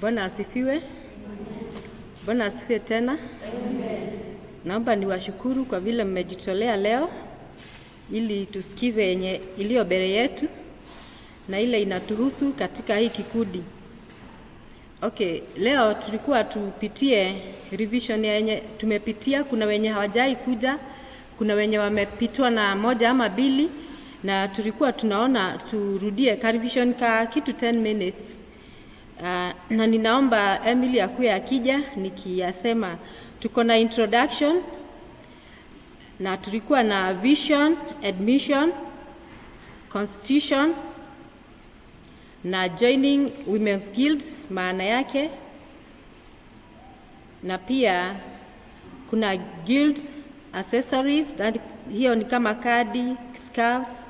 Bwana asifiwe. Bwana asifiwe tena. Naomba niwashukuru kwa vile mmejitolea leo ili tusikize yenye iliyo mbele yetu na ile inatuhusu katika hii kikundi. Okay, leo tulikuwa tupitie revision yenye tumepitia. Kuna wenye hawajai kuja, kuna wenye wamepitwa na moja ama mbili, na tulikuwa tunaona turudie revision ka kitu 10 minutes. Na ninaomba Emily akuwe akija nikiyasema. Tuko na introduction, na tulikuwa na vision, admission, constitution, na joining Women's Guild maana yake, na pia kuna guild accessories, hiyo ni kama kadi, scarves,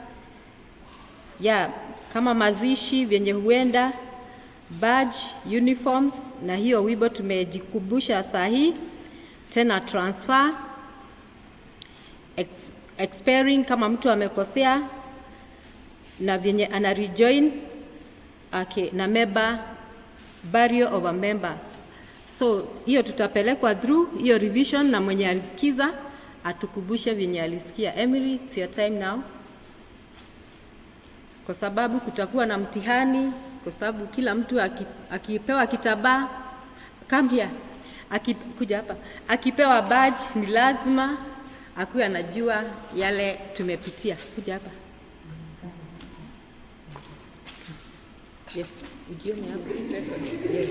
kama mazishi vyenye huenda, badge, uniforms, na hiyo wibo tumejikumbusha sahi. Tena transfer, expiring kama mtu amekosea na vyenye ana rejoin, na member, burial of a member. So hiyo tutapelekwa through hiyo revision, na mwenye alisikiza atukumbushe vyenye alisikia. Emily, it's your time now, kwa sababu kutakuwa na mtihani, kwa sababu kila mtu akipewa kitabaa kambia, akikuja hapa akipewa badge ni lazima akuwe anajua yale tumepitia. Kuja hapa. Yes, ujione hapa. Yes.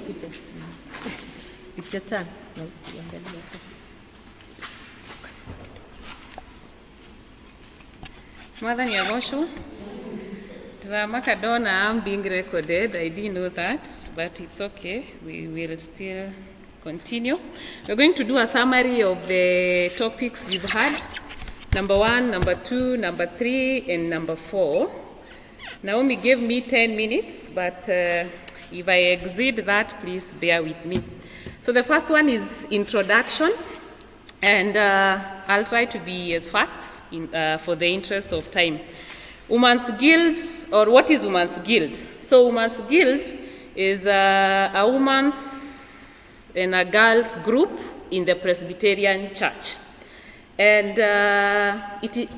Kuja. It's your turn. No, uangalie hapa. Mother Nyagosho, Ramakadona, I'm being recorded. I didn't know that, but it's okay. We will still continue. We're going to do a summary of the topics we've had. Number 1, number 2, number 3, and number 4. Naomi gave me 10 minutes, but if I exceed that, please bear with me. So the first one is introduction, and I'll try to be as fast for the interest of time. Women's Guild, or what is Women's Guild? So Women's Guild is a woman's and a girls group in the Presbyterian Church. And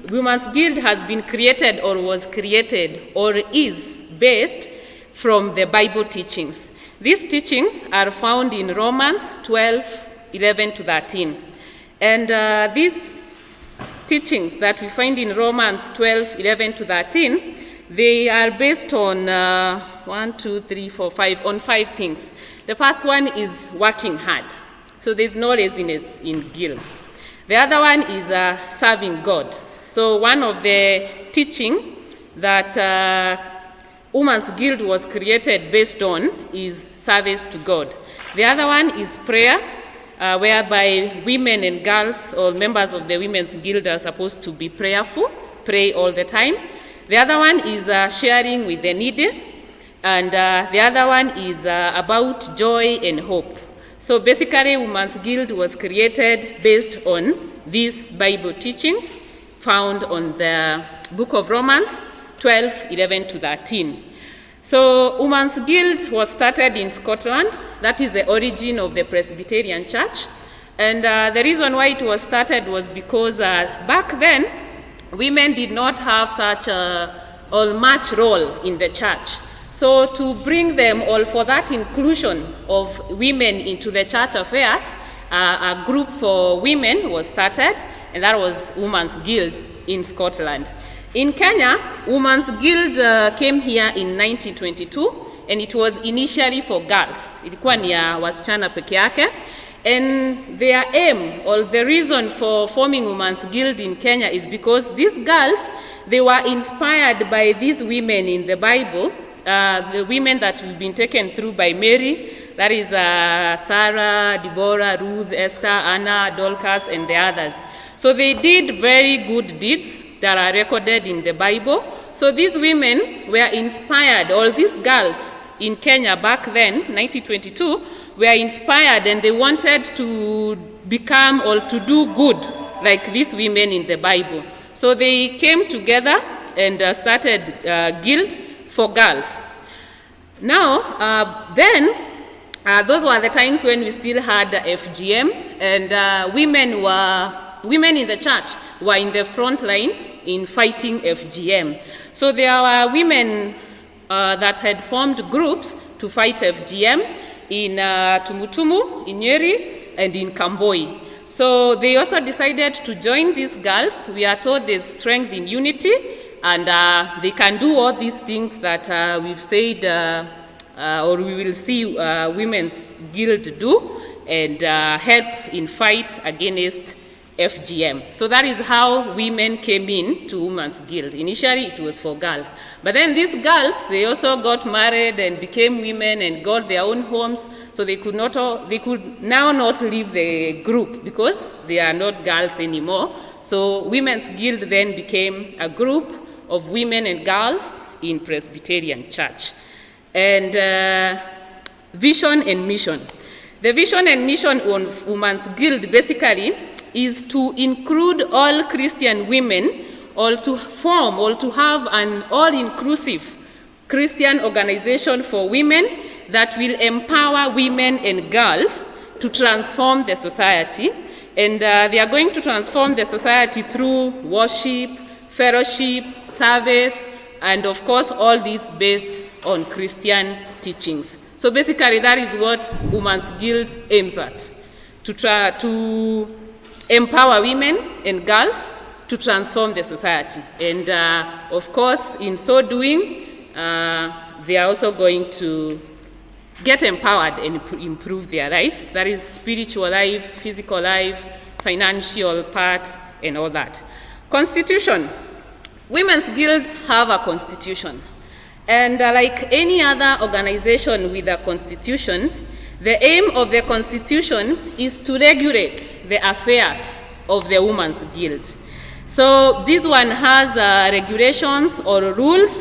Women's Guild has been created, or was created, or is based from the Bible teachings. These teachings are found in Romans 12:11-13. And these teachings that we find in Romans 12:11-13, they are based on 5 things. The first one is working hard. So there's no laziness in guild. The other one is serving God. So one of the teaching that Women's Guild was created based on is service to God. The other one is prayer, whereby women and girls, or members of the Women's Guild, are supposed to be prayerful, pray all the time. The other one is sharing with the needy. And the other one is about joy and hope. So basically, Women's Guild was created based on these Bible teachings found on the book of Romans 12:11-13. So Women's Guild was started in Scotland. That is the origin of the Presbyterian Church. And the reason why it was started was because back then, women did not have such much role in the church. So to bring them all, for that inclusion of women into the church affairs, a group for women was started, and that was Women's Guild in Scotland. In Kenya, Women's Guild came here in 1922, and it was initially for girls. Ilikuwa ni ya wasichana peke yake. And their aim, or the reason for forming Women's Guild in Kenya, is because these girls, they were inspired by these women in the Bible, the women that have been taken through by Mary, that is Sarah, Deborah, Ruth, Esther, Anna, Dorcas, and the others. So they did very good deeds that are recorded in the Bible. So these women were inspired, all these girls in Kenya back then, 1922, were inspired, and they wanted to become or to do good like these women in the Bible. So they came together and started a guild for girls. Now, then those were the times when we still had FGM, and women in the church were in the front line in fighting FGM. So there were women that had formed groups to fight FGM in Tumutumu, in Nyeri, and in Kamboi. So they also decided to join these girls. We are told there's strength in unity, and they can do all these things that we've said, or we will see Women's Guild do, and help in fight against FGM. So that is how women came in to Women's Guild. Initially it was for girls. But then these girls, they also got married and became women and got their own homes. So they could now not leave the group because they are not girls anymore. So Women's Guild then became a group of women and girls in Presbyterian Church. And vision and mission. The vision and mission of Women's Guild basically is to include all Christian women, or to form or to have an all-inclusive Christian organization for women that will empower women and girls to transform the society. And they are going to transform the society through worship, fellowship, service, and of course all these based on Christian teachings. So basically that is what Women's Guild aims at, to try to empower women and girls to transform the society. And of course, in so doing, they are also going to get empowered and improve their lives. That is spiritual life, physical life, financial parts, and all that. Constitution. Women's Guild have a constitution. And like any other organization with a constitution, the aim of the constitution is to regulate the affairs of the Women's Guild. So this one has regulations or rules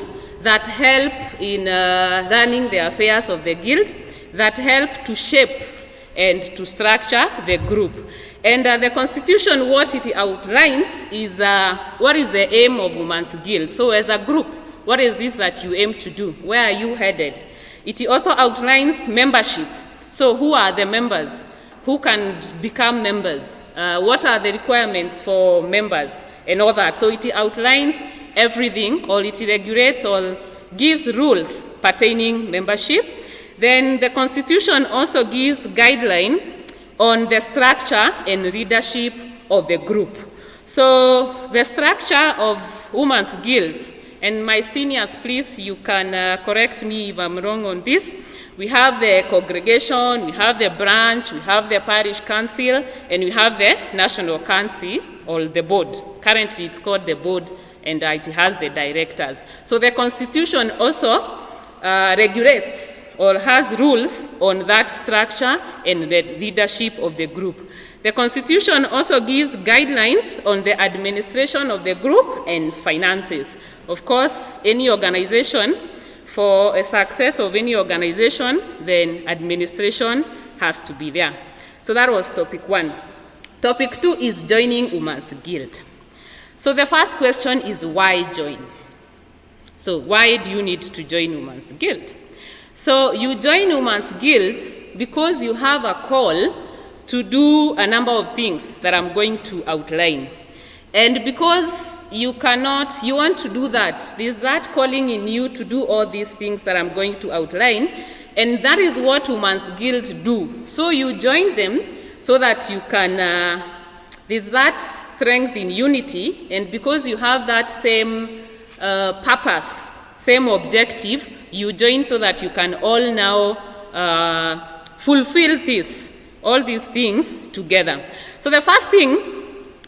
that help in running the affairs of the guild, that help to shape and to structure the group. And the constitution, what it outlines is what is the aim of Women's Guild. So as a group, what is this that you aim to do? Where are you headed? It also outlines membership. So who are the members? Who can become members? What are the requirements for members and all that? So it outlines everything, or it regulates or gives rules pertaining membership. Then the Constitution also gives guidelines on the structure and leadership of the group. So the structure of Women's Guild, and my seniors, please, you can correct me if I'm wrong on this. We have the congregation, we have the branch, we have the parish council, and we have the national council, or the board. Currently it's called the board, and it has the directors. So the Constitution also regulates or has rules on that structure and the leadership of the group. The Constitution also gives guidelines on the administration of the group and finances. Of course, any organization, for a success of any organization, then administration has to be there. So that was topic 1. Topic 2 is joining Women's Guild. So the first question is, why join? So why do you need to join Women's Guild? So you join Women's Guild because you have a call to do a number of things that I'm going to outline. And because you want to do that, there's that calling in you to do all these things that I'm going to outline, and that is what Women's Guild do. So you join them so that you can, there's that strength in unity, and because you have that same purpose, same objective, you join so that you can all now fulfill all these things together. So the first thing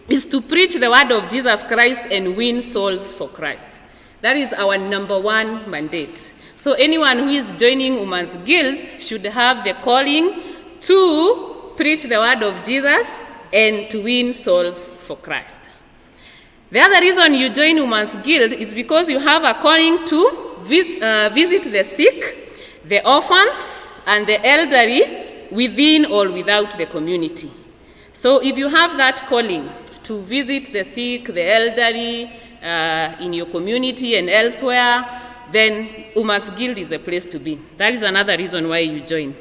is to preach the word of Jesus Christ and win souls for Christ. That is our number 1 mandate. So anyone who is joining Women's Guild should have the calling to preach the word of Jesus and to win souls for Christ. The other reason you join Women's Guild is because you have a calling to visit the sick, the orphans, and the elderly within or without the community. So if you have that calling to visit the sick, the elderly, in your community and elsewhere, then Women's Guild is the place to be. That is another reason why you join.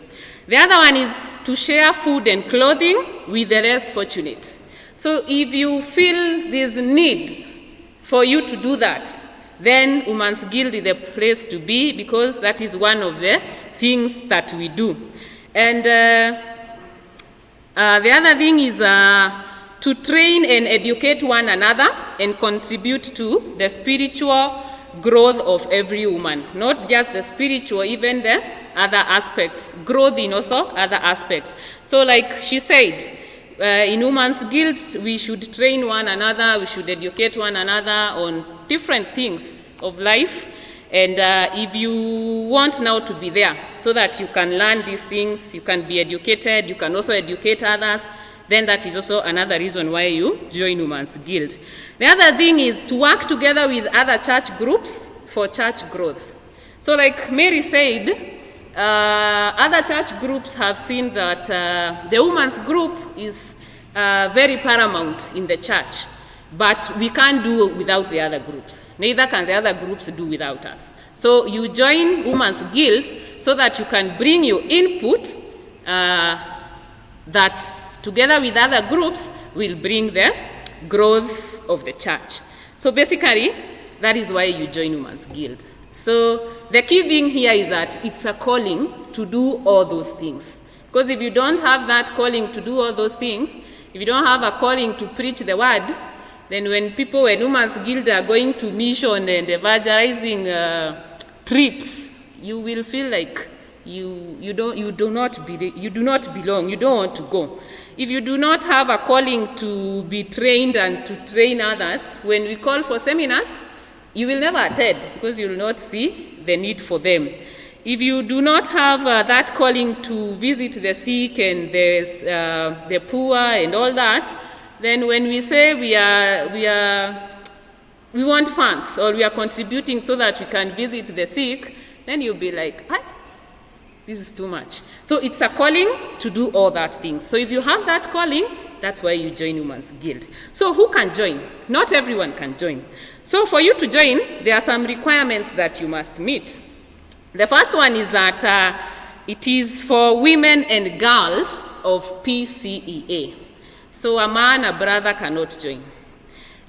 The other one is to share food and clothing with the less fortunate. So if you feel there's a need for you to do that, then Women's Guild is the place to be, because that is one of the things that we do. And the other thing is to train and educate one another and contribute to the spiritual growth of every woman. Not just the spiritual, even the other aspects. Growth in also other aspects. So like she said, in Women's Guild, we should train one another, we should educate one another on different things of life. And if you want now to be there so that you can learn these things, you can be educated, you can also educate others, then that is also another reason why you join Women's Guild. The other thing is to work together with other church groups for church growth. So like Mary said, other church groups have seen that the women's group is very paramount in the church, but we can't do without the other groups. Neither can the other groups do without us. So you join Women's Guild so that you can bring your input that together with other groups will bring the growth of the church. So basically, that is why you join Women's Guild. So the key thing here is that it's a calling to do all those things. Because if you don't have that calling to do all those things, if you don't have a calling to preach the word, then when Women's Guild are going to mission and evangelizing trips, you will feel like you do not belong, you don't want to go. If you do not have a calling to be trained and to train others, when we call for seminars, you will never attend because you will not see the need for them. If you do not have that calling to visit the sick and the poor and all that, then when we say we want funds or we are contributing so that we can visit the sick, then you'll be like, this is too much. So it's a calling to do all that things. So if you have that calling, that's why you join Women's Guild. So who can join? Not everyone can join. So for you to join, there are some requirements that you must meet. The first one is that it is for women and girls of PCEA. So a man, a brother cannot join.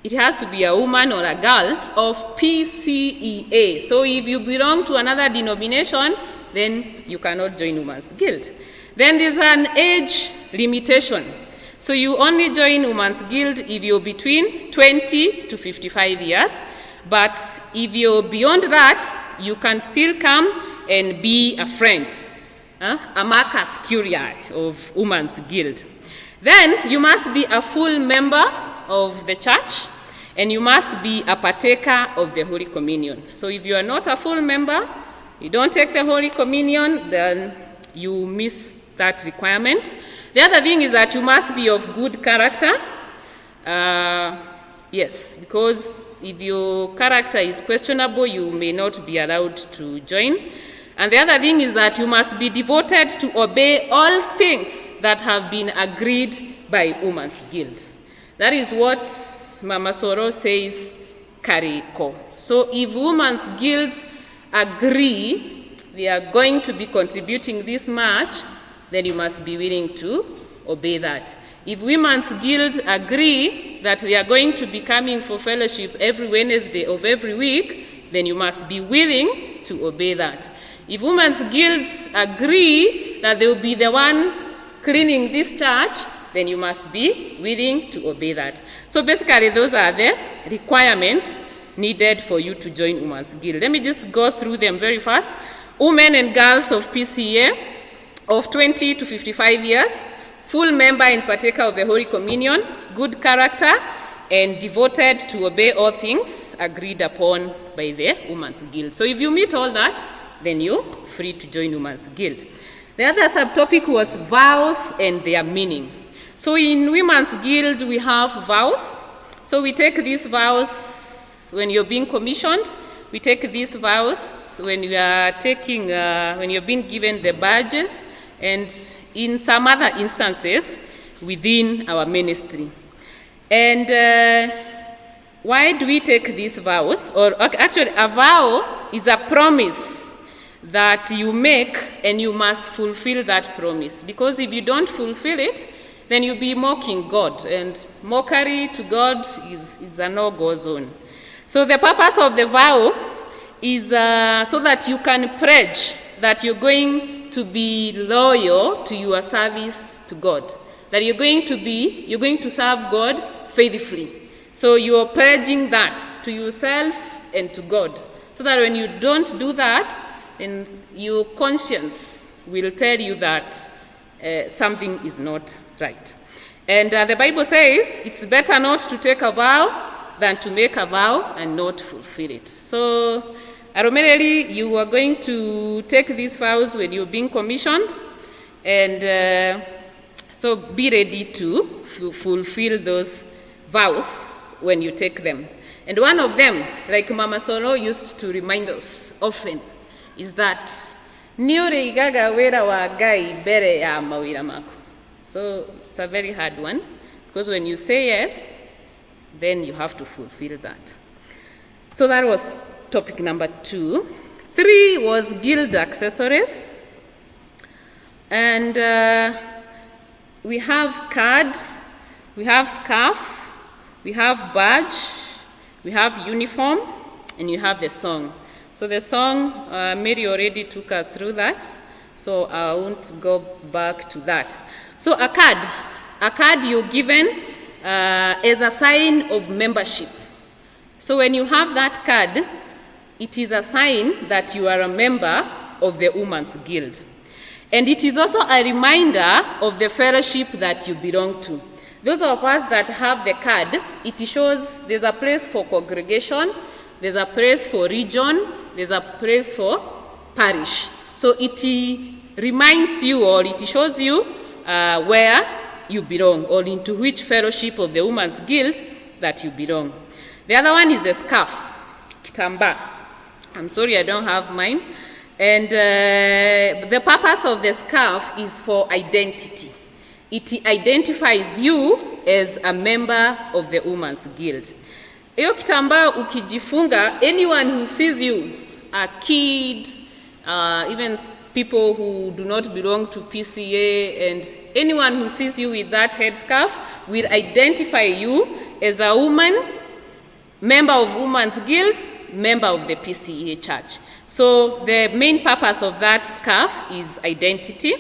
It has to be a woman or a girl of PCEA. So if you belong to another denomination, then you cannot join Women's Guild. Then there's an age limitation. So you only join Women's Guild if you're between 20 to 55 years. But if you're beyond that, you can still come and be a friend, a Marcus Curia of Women's Guild. Then you must be a full member of the church, and you must be a partaker of the Holy Communion. So if you are not a full member, you don't take the Holy Communion, then you miss that requirement. The other thing is that you must be of good character. Yes, because if your character is questionable, you may not be allowed to join. And the other thing is that you must be devoted to obey all things that have been agreed by Women's Guild. That is what Mama Soro says, Kariko. So if Women's Guild agree they are going to be contributing this much, then you must be willing to obey that. If Women's Guild agree that they are going to be coming for fellowship every Wednesday of every week, then you must be willing to obey that. If Women's Guild agree that they will be the one cleaning this church, then you must be willing to obey that. So basically, those are the requirements needed for you to join Women's Guild. Let me just go through them very fast. Women and girls of PCA of 20 to 55 years, full member and partaker of the Holy Communion, good character, and devoted to obey all things agreed upon by the Women's Guild. So if you meet all that, then you're free to join Women's Guild. The other subtopic was vows and their meaning. So in Women's Guild, we have vows. So we take these vows when you're being commissioned. We take these vows when you are taking, when you're being given the badges, and in some other instances within our ministry. And why do we take these vows? Or actually, a vow is a promise that you make, and you must fulfill that promise. Because if you don't fulfill it, then you'll be mocking God. And mockery to God is a no-go zone. So the purpose of the vow is so that you can pledge that you're going to be loyal to your service to God. That you're going to serve God faithfully. So you're pledging that to yourself and to God. So that when you don't do that, then your conscience will tell you that something is not right. And the Bible says it's better not to take a vow than to make a vow and not fulfill it. So, primarily, you are going to take these vows when you're being commissioned, and so be ready to fulfill those vows when you take them. And one of them, like Mama Solo used to remind us often, is that niure igaga wera wa Ngai mbere ya mawira maku. So it's a very hard one, because when you say yes, then you have to fulfill that. So that was topic number 2. 3 was guild accessories. And we have card, we have scarf, we have badge, we have uniform, and you have the song. So the song, Mary already took us through that, so I won't go back to that. So a card you're given as a sign of membership. So when you have that card, it is a sign that you are a member of the Women's Guild. And it is also a reminder of the fellowship that you belong to. Those of us that have the card, it shows there's a place for congregation, there's a place for region, there's a place for parish. So it reminds you, or it shows you where you belong, or into which fellowship of the Women's Guild that you belong. The other one is the scarf, kitamba. I'm sorry I don't have mine. And the purpose of the scarf is for identity. It identifies you as a member of the Women's Guild. Iyo kitamba ukijifunga, anyone who sees you, a kid, even people who do not belong to PCA, and anyone who sees you with that headscarf will identify you as a woman, member of Women's Guild, member of the PCA church. So the main purpose of that scarf is identity.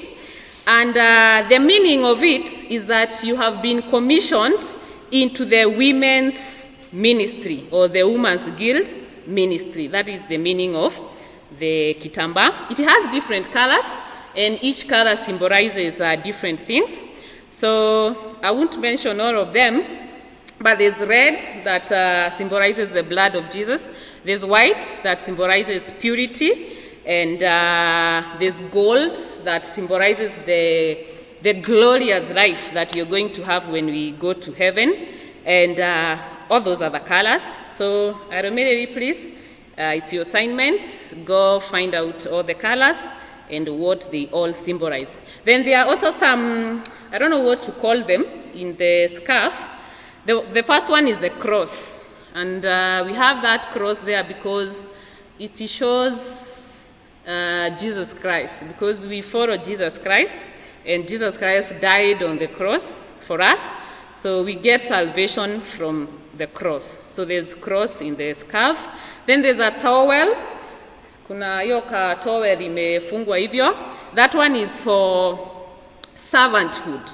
And the meaning of it is that you have been commissioned into the women's ministry, or the Women's Guild ministry. That is the meaning of the kitamba. It has different colors, and each color symbolizes different things. So I won't mention all of them, but there's red that symbolizes the blood of Jesus. There's white that symbolizes purity, and there's gold that symbolizes the glorious life that you're going to have when we go to heaven, and all those other colors. So immediately, please, it's your assignment. Go find out all the colors and what they all symbolize. Then there are also some, I don't know what to call them, in the scarf. The first one is the cross. And we have that cross there because it shows Jesus Christ. Because we follow Jesus Christ, and Jesus Christ died on the cross for us. So we get salvation from the cross. So there's cross in the scarf. Then there's a towel. Kuna hiyo ka towel imefungwa hivyo. That one is for servanthood,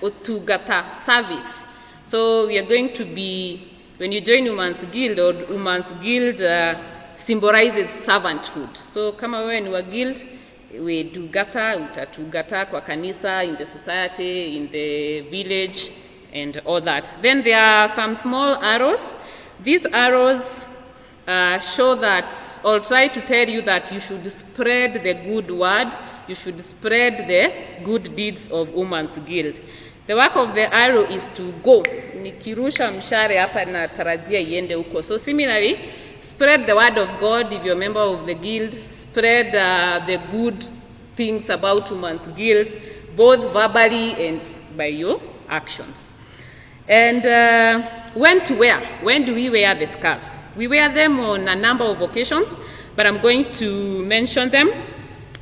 utugata, service. So we are going to be, when you join Women's Guild, or Women's Guild symbolizes servanthood. So kama wewe ni wa guild, we do gata, utatugata kwa kanisa, in the society, in the village, and all that. Then there are some small arrows. These arrows show that, or try to tell you that you should spread the good word, you should spread the good deeds of Women's Guild. The work of the arrow is to go. Nikirusha mshare hapa na tarajia iende huko. So similarly, spread the word of God if you're a member of the guild. Spread the good things about Women's Guild, both verbally and by your actions. And when to wear. When do we wear the scarves? We wear them on a number of occasions, but I'm going to mention them.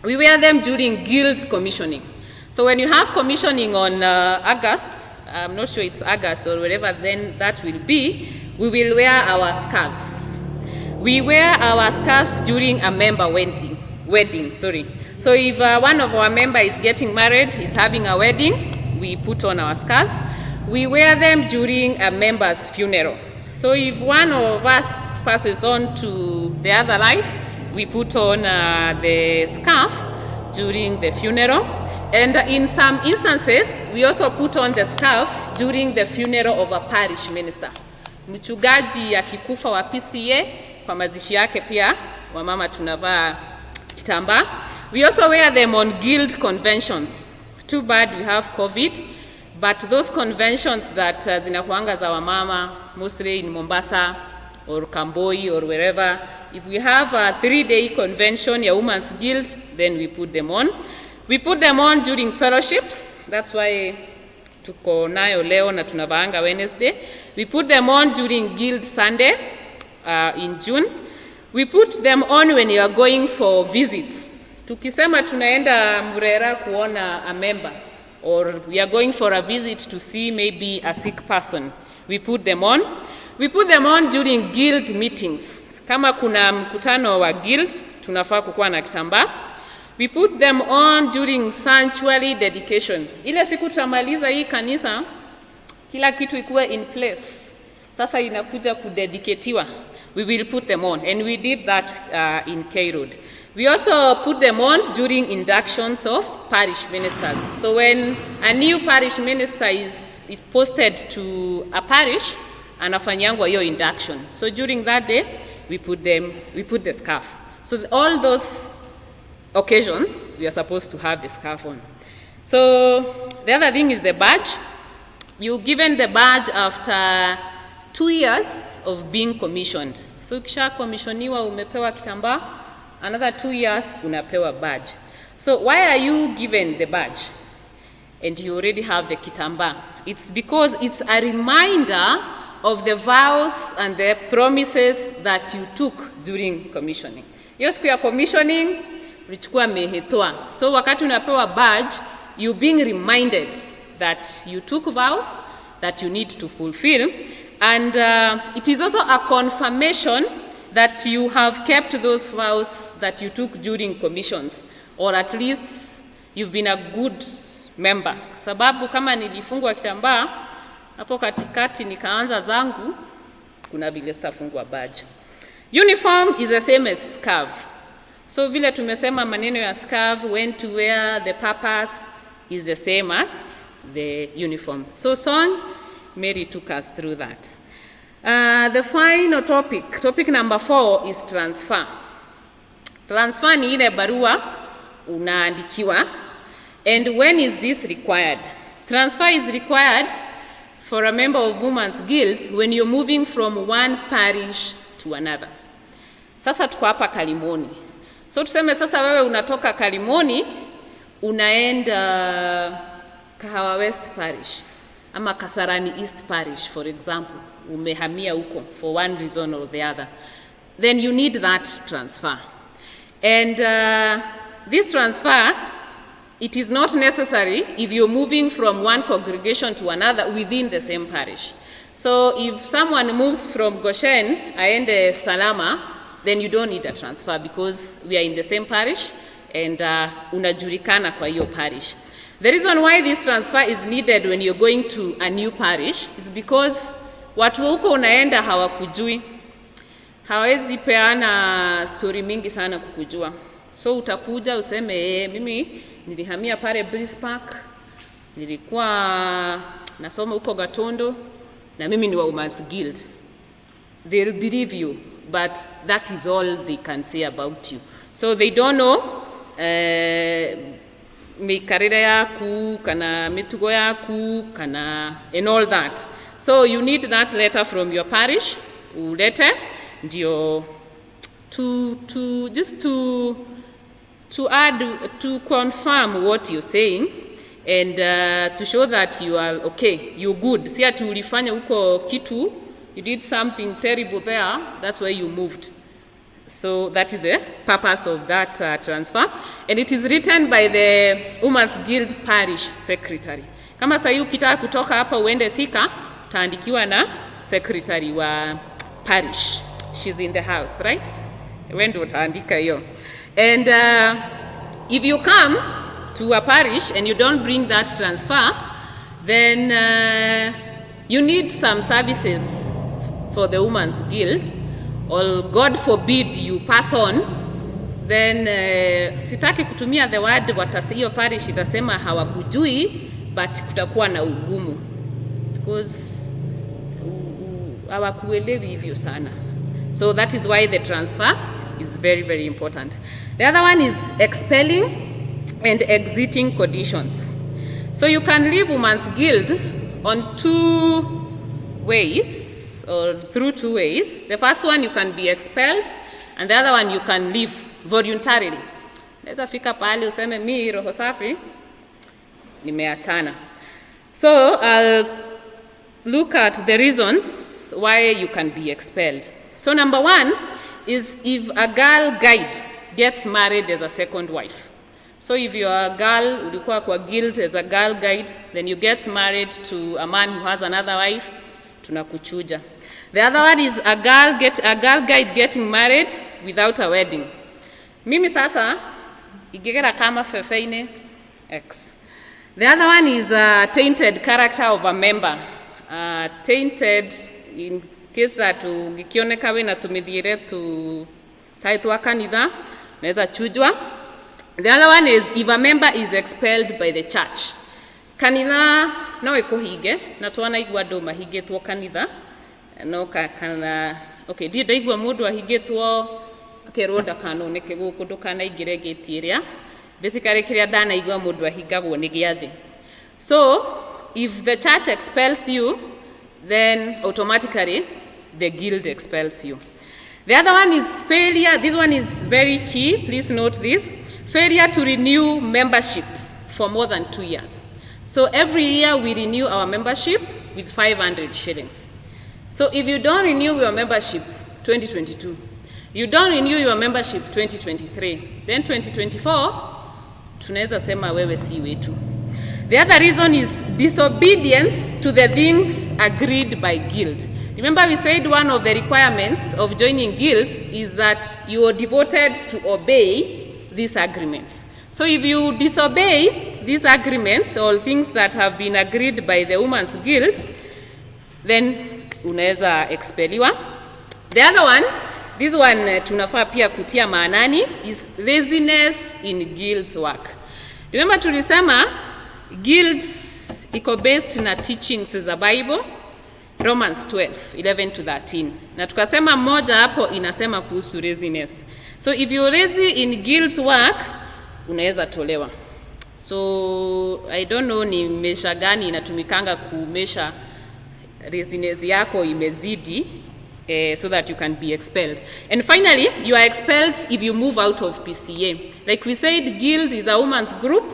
We wear them during guild commissioning. So when you have commissioning on August, I'm not sure it's August or whatever then that will be, we will wear our scarves. We wear our scarves during a member wedding. So if one of our members is getting married, is having a wedding, we put on our scarves. We wear them during a member's funeral. So if one of us passes on to the other life, we put on the scarf during the funeral. And in some instances, we also put on the scarf during the funeral of a parish minister. Mchungaji akikufa wa PCA, kwa mazishi yake pia, wamama tunavaa kitambaa. We also wear them on guild conventions. Too bad we have COVID, but those conventions that zinakuanga za wamama, mostly in Mombasa or Kamboi or wherever, if we have a 3-day convention, ya Women's Guild, then we put them on. We put them on during fellowships. That's why tuko nayo leo na tunavaanga Wednesday. We put them on during Guild Sunday in June. We put them on when you are going for visits. Tukisema tunaenda Murera kuona a member, or we are going for a visit to see maybe a sick person, we put them on. We put them on during guild meetings. Kama kuna mkutano wa guild, tunafaa kukuwa na kitambaa. We put them on during sanctuary dedication. Ile siku tutamaliza hii kanisa, kila kitu ikuwe in place. Sasa inakuja kudedicatiwa. We will put them on, and we did that in K-Road. We also put them on during inductions of parish ministers. So when a new parish minister is posted to a parish, anafanyangwa hiyo induction. So during that day, we put the scarf. So all those occasions, we are supposed to have the scarf on. So the other thing is the badge. You're given the badge after 2 years of being commissioned. So kisha commissioniwa umepewa kitambaa, another 2 years unapewa badge. So why are you given the badge and you already have the kitambaa? It's because it's a reminder of the vows and the promises that you took during commissioning. Hiyo siku ya commissioning ulichukua mehetoa. So wakati unapewa badge, you're being reminded that you took vows that you need to fulfill, and it is also a confirmation that you have kept those vows that you took during commissions, or at least you've been a good member. Sababu kama nilifungwa kitambaa, hapo katikati nikaanza zangu, kuna vile sitafungwa badge. Uniform is the same as scarf. So vile tumesema maneno ya scarf, when to wear, the purpose is the same as the uniform. So song, Mary took us through that. The final topic number 4 is transfer. Transfer ni ile barua unaandikiwa. And when is this required? Transfer is required for a member of Women's Guild when you're moving from one parish to another. Sasa tuko hapa Kalimoni. So tuseme sasa wewe unatoka Kalimoni, unaenda Kahawa West Parish, ama Kasarani East Parish, for example. Umehamia huko for one reason or the other. Then you need that transfer. And this transfer, it is not necessary if you're moving from one congregation to another within the same parish. So if someone moves from Goshen, aende Salama, then you don't need a transfer because we are in the same parish and unajulikana kwa hiyo parish. The reason why this transfer is needed when you're going to a new parish is because watu huko unaenda hawakujui. Hawezi peana story mingi sana kukujua. So utakuja useme mimi nilihamia pale Breeze Park, nilikuwa nasoma huko Gatondo, na mimi ni wa Women's Guild. They'll believe you, but that is all they can say about you. So they don't know mikarire yaku, kana mitugo yaku, kana and all that. So you need that letter from your parish, ulete, ndio to add, to confirm what you're saying and to show that you are okay, you're good. Si ati ulifanya huko kitu you did something terrible there, that's why you moved. So that is the purpose of that transfer. And it is written by the Women's Guild Parish Secretary. Kama sasa ukitaka kutoka hapa uende Thika, utaandikiwa na secretary wa parish. She's in the house, right? Wende utaandika hiyo. And if you come to a parish and you don't bring that transfer, then you need some services for the Women's Guild, or God forbid you pass on, then sitaki kutumia the word hiyo parish itasema hawakujui, but kutakuwa na ugumu because hawakuelewi hivyo sana. So that is why the transfer is very, very important. The other one is expelling and exiting conditions. So you can leave Women's Guild on two ways, or through two ways. The first one, you can be expelled, and the other one, you can leave voluntarily. Naweza fika pale useme mi roho safi nimeachana. So I'll look at the reasons why you can be expelled. So number one is if a girl guide gets married as a second wife. So if you are a girl, ulikuwa kwa guild as a girl guide, then you get married to a man who has another wife, tunakuchuja. The other one is a girl guide getting married without a wedding. Mimi sasa igegera kama fefeine X. The other one is a tainted character of a member. Tainted in case that ukioneka we na tumithire tu taitwa kanitha, naweza chujwa. The other one is if a member is expelled by the church. Kanitha no ikuhige, na twana igwa do mahigitwo kanitha. No kana okay, ndi ndaigwa mundu ahigitwo akeronda kanoneke guku ndukana ingire getiria. Basically kiria ndanaigwa mundu ahigagwo ni giathi. So if the church expels you, then automatically the guild expels you. The other one is failure. This one is very key. Please note this. Failure to renew membership for more than 2 years. So every year we renew our membership with 500 shillings. So if you don't renew your membership 2022, you don't renew your membership 2023, then 2024, tunaweza sema wewe si wetu. The other reason is disobedience to the things agreed by guild. Remember we said one of the requirements of joining guild is that you are devoted to obey these agreements. So if you disobey these agreements or things that have been agreed by the Women's Guild, then unaweza expeliwa. The other one, this one tunafaa pia kutia maanani, is laziness in guild's work. Remember tulisema guild iko based na teachings za Bible, Romans 12:11 to 13. Na tukasema moja hapo inasema kuhusu laziness. So if you're lazy in guild's work, unaweza tolewa. So I don't know ni mesha gani inatumikanga kumesha laziness yako imezidi so that you can be expelled. And finally, you are expelled if you move out of PCA. Like we said, guild is a women's group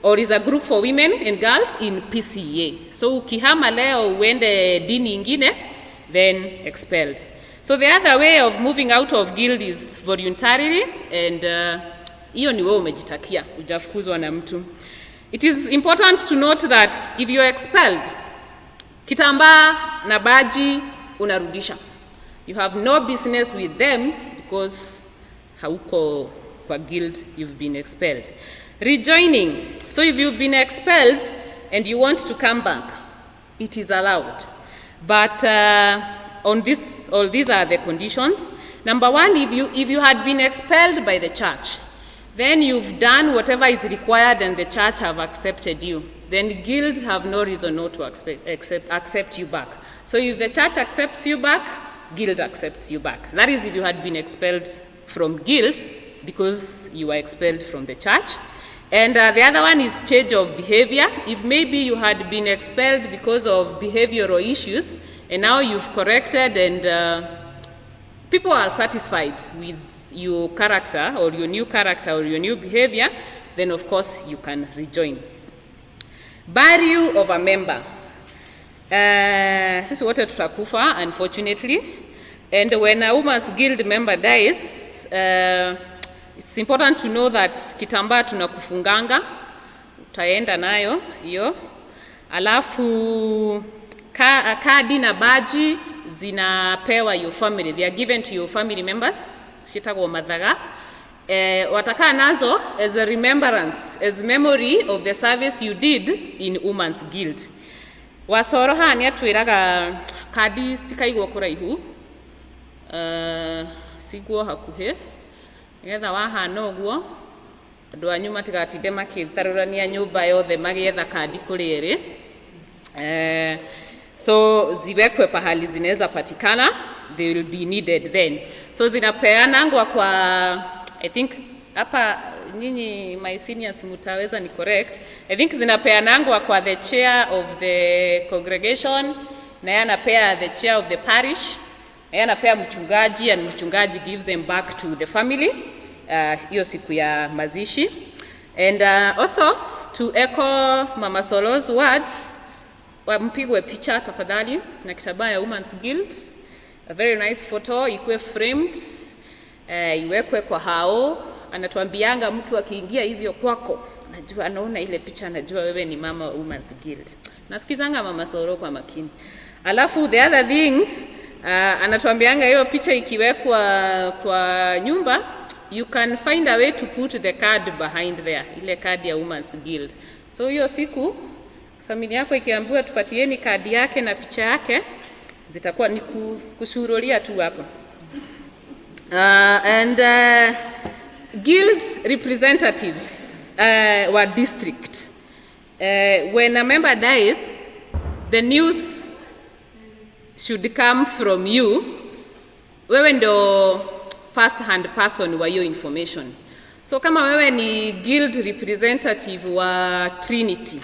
or is a group for women and girls in PCA. So ukihama leo uende dini ingine, then expelled. So the other way of moving out of guild is voluntarily, and hiyo ni wewe umejitakia, hujafukuzwa na mtu. It is important to note that if you are expelled, kitambaa na baji unarudisha. You have no business with them because hauko kwa guild, you've been expelled. Rejoining. So if you've been expelled and you want to come back, it is allowed. But all these are the conditions. Number one, if you had been expelled by the church, then you've done whatever is required and the church have accepted you. Then guild have no reason not to accept you back. So if the church accepts you back, guild accepts you back. That is if you had been expelled from guild because you were expelled from the church. And the other one is change of behavior. If maybe you had been expelled because of behavioral issues, and now you've corrected and people are satisfied with your character or your new character or your new behavior, then of course you can rejoin. Burial of a member. Sisi wote tutakufa, unfortunately. And when a woman's guild member dies, it's important to know that kitambaa tunakufunganga, utaenda nayo hiyo. Alafu kadi na baji zinapewa your family. They are given to your family members. Shitagwo mathaga. Watakaa nazo as a remembrance, as memory of the service you did in woman's guild. Wasoro hani atwiraga kadi stikaigwo kuraihu. Siguo hakuhe. Ngetha wahana uguo. Andu anyu matigatinde makitharurania nyumba yothe magietha kadi kuri iri. So ziwekwe pahali zinaweza patikana, they will be needed then. So zinapeanangwa kwa, I think hapa nyinyi my seniors mutaweza ni correct, I think zinapeanangwa kwa the chair of the congregation, na yeye anapea the chair of the parish, na yeye anapea mchungaji, and mchungaji gives them back to the family hiyo siku ya mazishi. And also to echo Mama Solo's words, mpigwe picha tafadhali na kitambaa ya Women's Guild, a very nice photo, ikuwe framed, iwekwe kwa hao. Anatuambianga mtu akiingia hivyo kwako, anajua, anaona ile picha, anajua wewe ni mama wa Women's Guild. Nasikizanga Mama Solo kwa makini. Alafu the other thing, anatuambianga hiyo picha ikiwekwa kwa nyumba, you can find a way to put the card behind there, ile card ya Women's Guild. So hiyo siku familia yako ikiambiwa tupatieni kadi yake na picha yake, zitakuwa ni kushurulia tu hapo. And guild representatives were district. When a member dies, the news should come from you. Wewe ndo first hand person wa hiyo information. So kama wewe ni guild representative wa Trinity,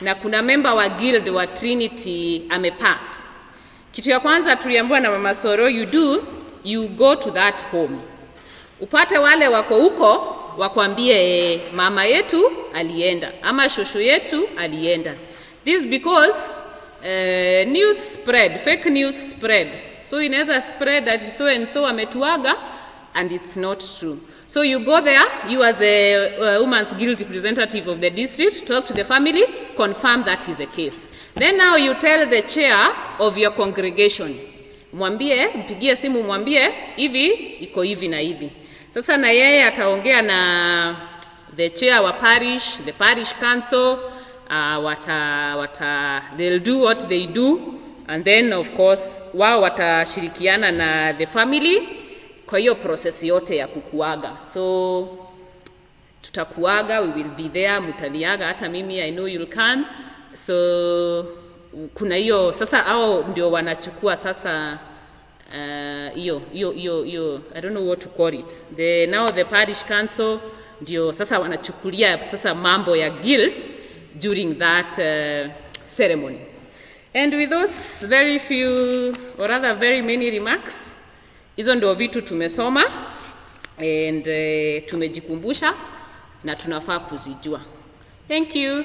na kuna member wa guild wa Trinity amepass, kitu ya kwanza tuliambiwa na Mama Soro, you go to that home. Upate wale wako huko, wakwambie mama yetu alienda, ama shosho yetu alienda. This because news spread, fake news spread. So inaweza spread that so and so ametuaga, and it's not true. So you go there, you as a Women's Guild representative of the district, talk to the family, confirm that is the case. Then now you tell the chair of your congregation, mwambie, mpigie simu mwambie, hivi, iko hivi na hivi. Sasa na yeye ataongea na the chair wa parish, the parish council, they'll do what they do, and then of course, wao watashirikiana na the family, kwa hiyo process yote ya kukuaga. So tutakuaga, we will be there, mutaniaga, hata mimi I know you'll come. So kuna hiyo sasa, hao ndio wanachukua sasa hiyo I don't know what to call it. Now the parish council ndio sasa wanachukulia sasa mambo ya guild during that ceremony. And with those very few, or rather very many remarks, hizo ndio vitu tumesoma and tumejikumbusha na tunafaa kuzijua. Thank you.